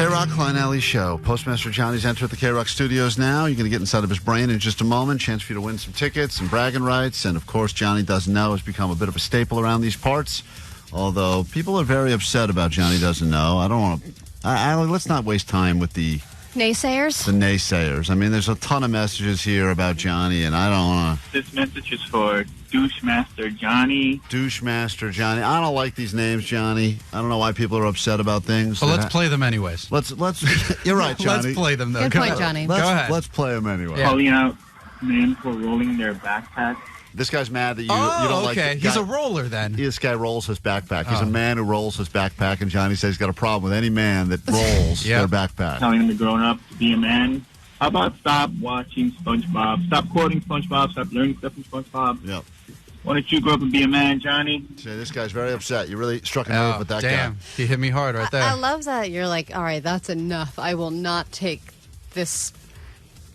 KROQ Klein Alley Show. Postmaster Johnny's entered the KROQ studios now. You're going to get inside of his brain in just a moment. Chance for you to win some tickets and bragging rights. And, of course, Johnny Doesn't Know has become a bit of a staple around these parts. Although people are very upset about Johnny Doesn't Know. I don't want to... let's not waste time with the... Naysayers? The naysayers. I mean, there's a ton of messages here about Johnny, and I don't want to... This message is for Douchemaster Johnny. Douchemaster Johnny. I don't like these names, Johnny. I don't know why people are upset about things. But let's play them anyways. Let's. You're right, Johnny. Let's play them, though. Good point, Johnny. Go ahead. Let's play them anyway. Yeah. Calling out men for rolling their backpack. This guy's mad that you don't like... okay. He's a roller, then. This guy rolls his backpack. He's a man who rolls his backpack, and Johnny says he's got a problem with any man that rolls their backpack. Telling him to grow up to be a man. How about stop watching SpongeBob? Stop quoting SpongeBob. Stop learning stuff from SpongeBob. Yep. Why don't you grow up and be a man, Johnny? So this guy's very upset. You really struck a nerve with that guy. He hit me hard right there. I love that you're like, all right, that's enough. I will not take this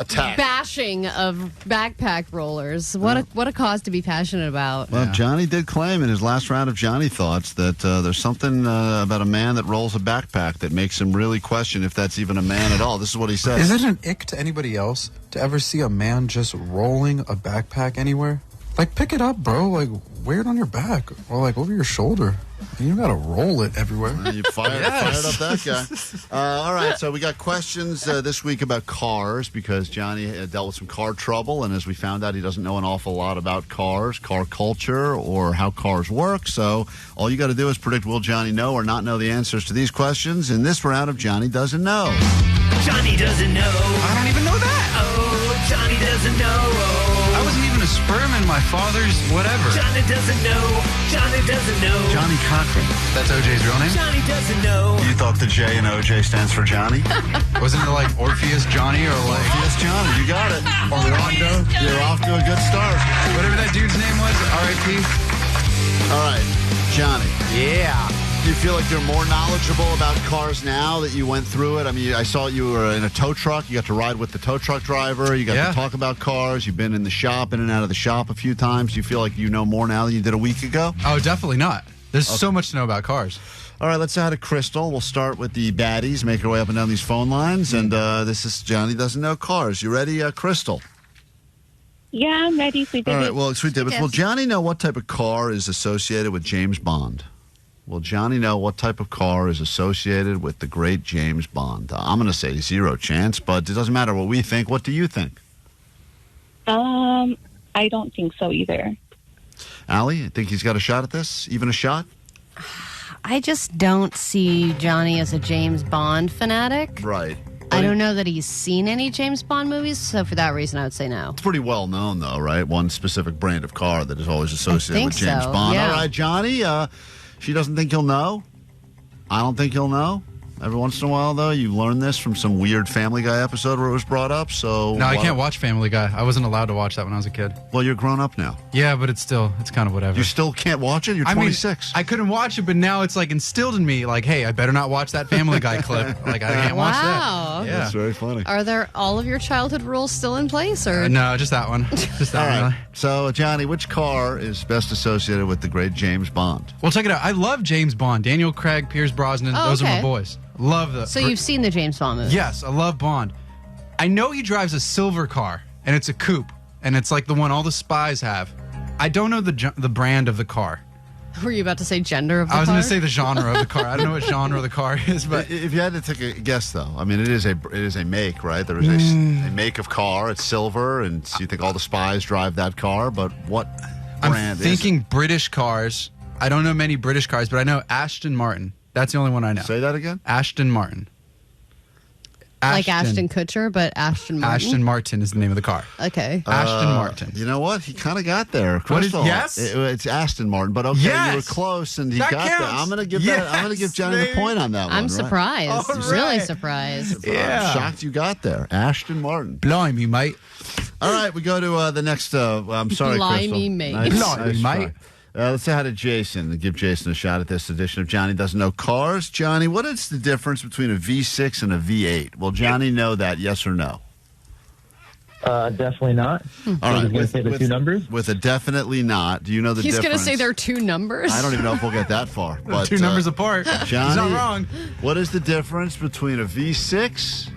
attack bashing of backpack rollers. What a cause to be passionate about. Well, Johnny did claim in his last round of Johnny Thoughts that there's something about a man that rolls a backpack that makes him really question if that's even a man at all. This is what he said. Is it an ick to anybody else to ever see a man just rolling a backpack anywhere? Like, pick it up, bro. Like, wear it on your back or, like, over your shoulder. You don't got to roll it everywhere. Well, you fired up that guy. All right, so we got questions this week about cars because Johnny dealt with some car trouble, and as we found out, he doesn't know an awful lot about cars, car culture, or how cars work. So all you got to do is predict, will Johnny know or not know the answers to these questions in this round of Johnny Doesn't Know. Johnny doesn't know. I don't even know that. Oh, Johnny doesn't know. I wasn't even a sperm in my father's whatever. Johnny doesn't know. Johnny doesn't know. Johnny Cochran. That's OJ's real name? Johnny doesn't know. You thought the J in OJ stands for Johnny? Wasn't it like Orpheus Johnny or like... Orpheus Johnny, you got it. Orlando, you're off to a good start. Whatever that dude's name was, R.I.P. All right, Johnny. Yeah. Do you feel like you're more knowledgeable about cars now that you went through it? I mean, I saw you were in a tow truck. You got to ride with the tow truck driver. You got to talk about cars. You've been in the shop, in and out of the shop a few times. Do you feel like you know more now than you did a week ago? Oh, definitely not. There's so much to know about cars. All right, let's say hi to Crystal. We'll start with the baddies, make our way up and down these phone lines. And this is Johnny Doesn't Know Cars. You ready, Crystal? Yeah, I'm ready, Sweet David. All right, well, Sweet David, will Johnny know what type of car is associated with James Bond? Will Johnny know what type of car is associated with the great James Bond? I'm going to say 0 chance, but it doesn't matter what we think. What do you think? I don't think so either. Allie, I think he's got a shot at this? Even a shot? I just don't see Johnny as a James Bond fanatic. Right. I don't know that he's seen any James Bond movies, so for that reason, I would say no. It's pretty well known, though, right? One specific brand of car that is always associated with James Bond. Yeah. All right, Johnny, she doesn't think he'll know. I don't think he'll know. Every once in a while, though, you learn this from some weird Family Guy episode where it was brought up. So no, I can't watch Family Guy. I wasn't allowed to watch that when I was a kid. Well, you're grown up now. Yeah, but it's kind of whatever. You still can't watch it? You're 26. I couldn't watch it, but now it's like instilled in me, like, hey, I better not watch that Family Guy clip. Like, I can't watch that. Wow. Yeah. That's very funny. Are there all of your childhood rules still in place? Or no, just that one. Just that all one. right. So, Johnny, which car is best associated with the great James Bond? Well, check it out. I love James Bond. Daniel Craig, Pierce Brosnan. Those are my boys. Love the. So you've seen the James Bond movie? Yes, I love Bond. I know he drives a silver car, and it's a coupe, and it's like the one all the spies have. I don't know the brand of the car. Were you about to say gender of the car? I was going to say the genre of the car. I don't know what genre the car is, but if you had to take a guess, though, I mean, it is a make, right? There is a make of car. It's silver, and so you think all the spies drive that car. But what brand? I'm thinking British cars. I don't know many British cars, but I know Aston Martin. That's the only one I know. Say that again? Aston Martin. Like Ashton Kutcher, but Ashton Martin? Ashton Martin is the name of the car. Okay. Ashton Martin. You know what? He kind of got there. What is, Crystal. yes? It's Aston Martin, but okay, yes! you were close, and he that got counts. there. I'm going to give yes, I'm going to give Johnny the point on that one. I'm surprised. Right? Really surprised. Yeah. I'm shocked you got there. Ashton Martin. Blimey, mate. All right, we go to the next. I'm sorry, Blimey, Crystal. mate. Blimey, mate. Let's say hi to Jason and give Jason a shot at this edition of Johnny Doesn't Know Cars. Johnny, what is the difference between a V6 and a V8? Will Johnny know that, yes or no? Definitely not. All right. Going to say the two numbers. With a definitely not. Do you know the He's difference? going to say there are two numbers. I don't even know if we'll get that far. But, Two numbers apart. Johnny, He's not wrong. What is the difference between a V6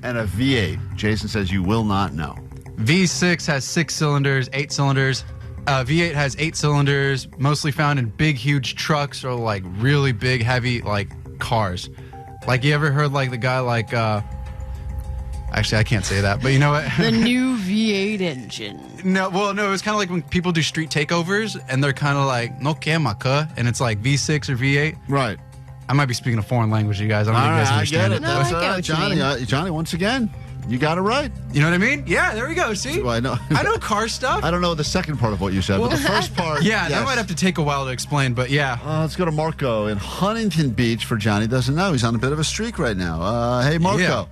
and a V8? Jason says you will not know. V6 has 6 cylinders, 8 cylinders. V8 has 8 cylinders, mostly found in big, huge trucks or like really big, heavy like cars. Like you ever heard like the guy like actually I can't say that, but you know what? The new V8 engine. No, it was kind of like when people do street takeovers and they're kind of like no quema, and it's like V6 or V8. Right. I might be speaking a foreign language, you guys. I don't know if you guys I get understand it. it. No, That's I all get right, what you Johnny. mean. Johnny, once again, you got it right. You know what I mean? Yeah, there we go. See? Well, I know. I know car stuff. I don't know the second part of what you said, but the first part. Yeah, yes. that might have to take a while to explain, but yeah. Let's go to Marco in Huntington Beach for Johnny Doesn't Know. He's on a bit of a streak right now. Hey, Marco. Yeah.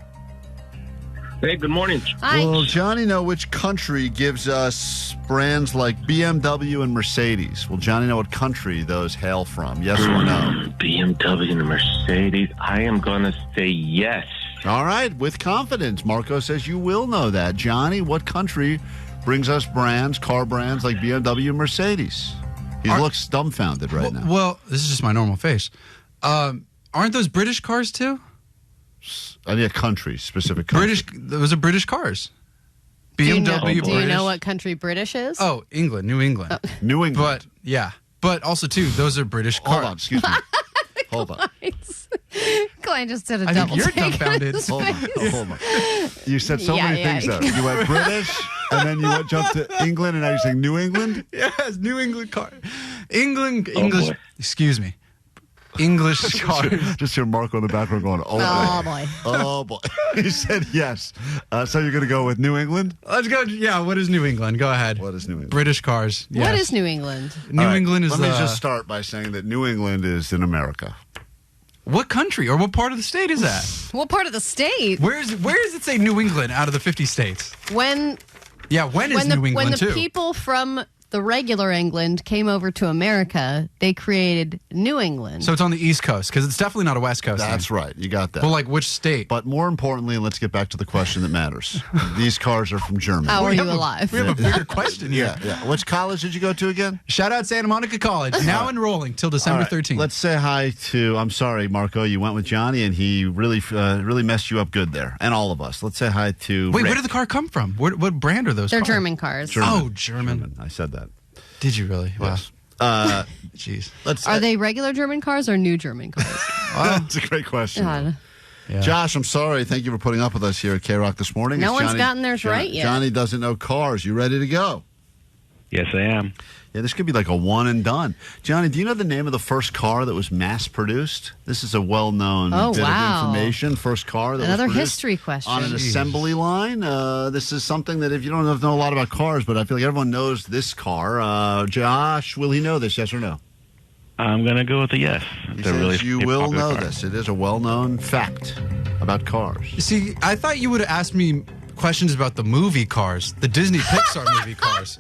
Hey, good morning. Hi. Will Johnny know which country gives us brands like BMW and Mercedes? Will Johnny know what country those hail from? Yes or no? BMW and Mercedes. I am going to say yes. All right, with confidence. Marco says you will know that. Johnny, what country brings us brands, car brands like BMW and Mercedes? He looks dumbfounded right now. Well, this is just my normal face. Aren't those British cars too? I mean, a country, specific country. Those are British cars. Do you know, BMW, do you British. know what country British is? Oh, England, New England. New England. But yeah, but also too, those are British cars. Hold on, excuse me. Hold on. Klein just did a I double think you're take on dumbfounded. his Hold on. face. Hold on. You said so Yeah, many yeah. things there. You went British, and then you jumped to England, and now you're saying New England? Yes, New England car. English. boy. Excuse me. English cars. Just hear Marco in the background going, Oh, boy. Oh, boy. He said yes. So you're going to go with New England? Let's go. Yeah, what is New England? Go ahead. What is New England? British cars. What yes. is New England? New All right, England is Let me just start by saying that New England is in America. What country or what part of the state is that? What part of the state? Where does it say New England out of the 50 states? When Yeah, when is the, New England when the too? people from the regular England came over to America, they created New England. So it's on the East Coast because it's definitely not a West Coast That's thing. right. You got that. Well, like which state? But more importantly, and let's get back to the question that matters. These cars are from Germany. How are We you have alive? We have a bigger question here. Yeah. Which college did you go to again? Shout out Santa Monica College. Now enrolling till December All right, 13th. Let's say hi to, I'm sorry, Marco, you went with Johnny, and he really messed you up good there. And all of us. Let's say hi to Wait, Rick. where did the car come from? What brand are those They're cars? German cars. Oh, German. I said that. Did you really? Wow. Yes. Jeez. Let's. Are they regular German cars or new German cars? That's a great question. God. Yeah. Josh, I'm sorry. Thank you for putting up with us here at KROQ this morning. No It's one's gotten theirs right yet. Johnny doesn't know cars. You ready to go? Yes, I am. Yeah, this could be like a one and done. Johnny, do you know the name of the first car that was mass produced? This is a well-known Oh, bit wow. of information. First car that Another was produced history question. on an Jeez. assembly line. This is something that if you don't know a lot about cars, but I feel like everyone knows this car. Josh, will he know this? Yes or no? I'm going to go with a yes. He says you will know this. It is a well-known fact about cars. See, I thought you would have asked me questions about the movie Cars, the Disney Pixar movie Cars.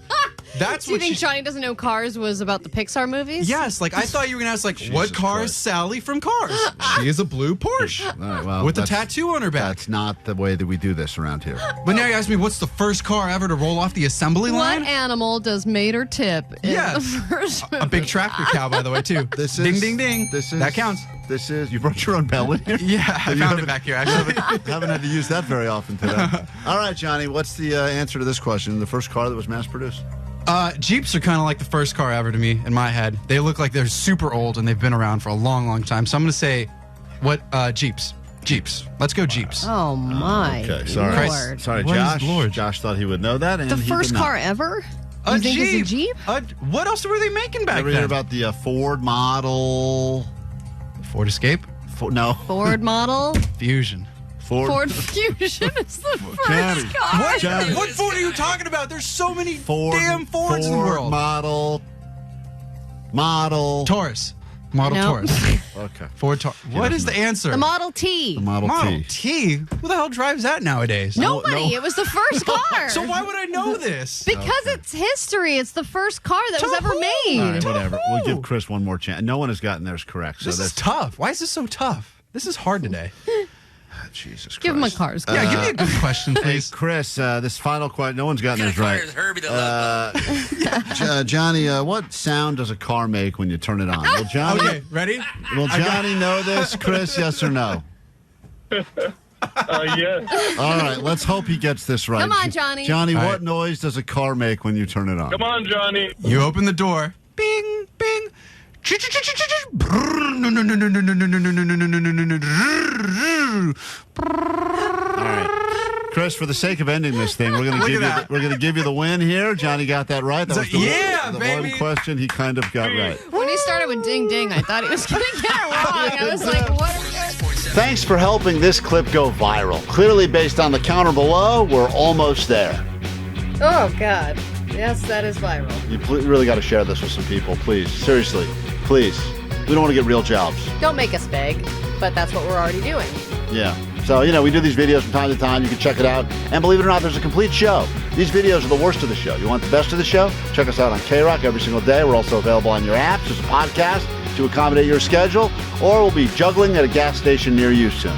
That's Do you what think Johnny Doesn't Know Cars was about the Pixar movies? Yes, like I thought you were gonna ask, like, what car is Christ. Sally from Cars? She is a blue Porsche All right, well, with a that's- tattoo on her back. That's not the way that we do this around here. But now you ask me, what's the first car ever to roll off the assembly What line? animal does Mater tip in Yes. the first A big tractor cow, by the way, too. This ding, is ding, ding. This is that counts. This is you brought your own bell in here. Yeah, I You found haven't- it back here. Actually. Haven't had to use that very often today. All right, Johnny, what's the answer to this question? The first car that was mass produced? Jeeps are kind of like the first car ever to me in my head. They look like they're super old and they've been around for a long, long time. So I'm going to say, Jeeps. Jeeps. Let's go Jeeps. Oh my Okay, sorry. Lord. Sorry, What is Josh. Lord? Josh thought he would know that. And The he first did not. car ever? A You think it's a Jeep? What else were they making back Ever then? hear about the Ford model? Ford Escape? No. Ford model? Fusion. Ford Fusion is the first Johnny. car. What? Johnny. What Ford are you talking about? There's so many Ford, damn Fords in the world. Model. Taurus. Model No. Taurus. Okay. Ford Taurus. What is the answer? The Model T. The Model Model T. T? Who the hell drives that nowadays? Nobody. no. It was the first car. So why would I know this? Because it's history. It's the first car that was To ever who? made. All right, whatever. We'll who? give Chris one more chance. No one has gotten theirs correct. So This is that's tough. Why is this so tough? This is hard today. Jesus Christ. Give him a cars. Yeah, give me a good question, Hey, please. Chris, this final question, no one's gotten this Car right. is Herbie the Love Bug. Johnny, what sound does a car make when you turn it on? Will Johnny, Okay, ready? will Johnny know this? Chris, yes or no? Yes. All right, let's hope he gets this right. Come on, Johnny. Johnny, All what right. noise does a car make when you turn it on? Come on, Johnny. You open the door. Bing, bing. All right. Chris, for the sake of ending this thing, we're gonna give you the win here. Johnny got that right. That was the, Yeah, the baby. one question he kind of got right. When he started with ding ding, I thought he was going to get it wrong. I was like, what? Thanks for helping this clip go viral. Clearly, based on the counter below, we're almost there. Oh, God. Yes, that is viral. You really got to share this with some people, please. Seriously, please. We don't want to get real jobs. Don't make us beg, but that's what we're already doing. Yeah. So, we do these videos from time to time. You can check it out. And believe it or not, there's a complete show. These videos are the worst of the show. You want the best of the show? Check us out on KROQ every single day. We're also available on your apps as a podcast to accommodate your schedule, or we'll be juggling at a gas station near you soon.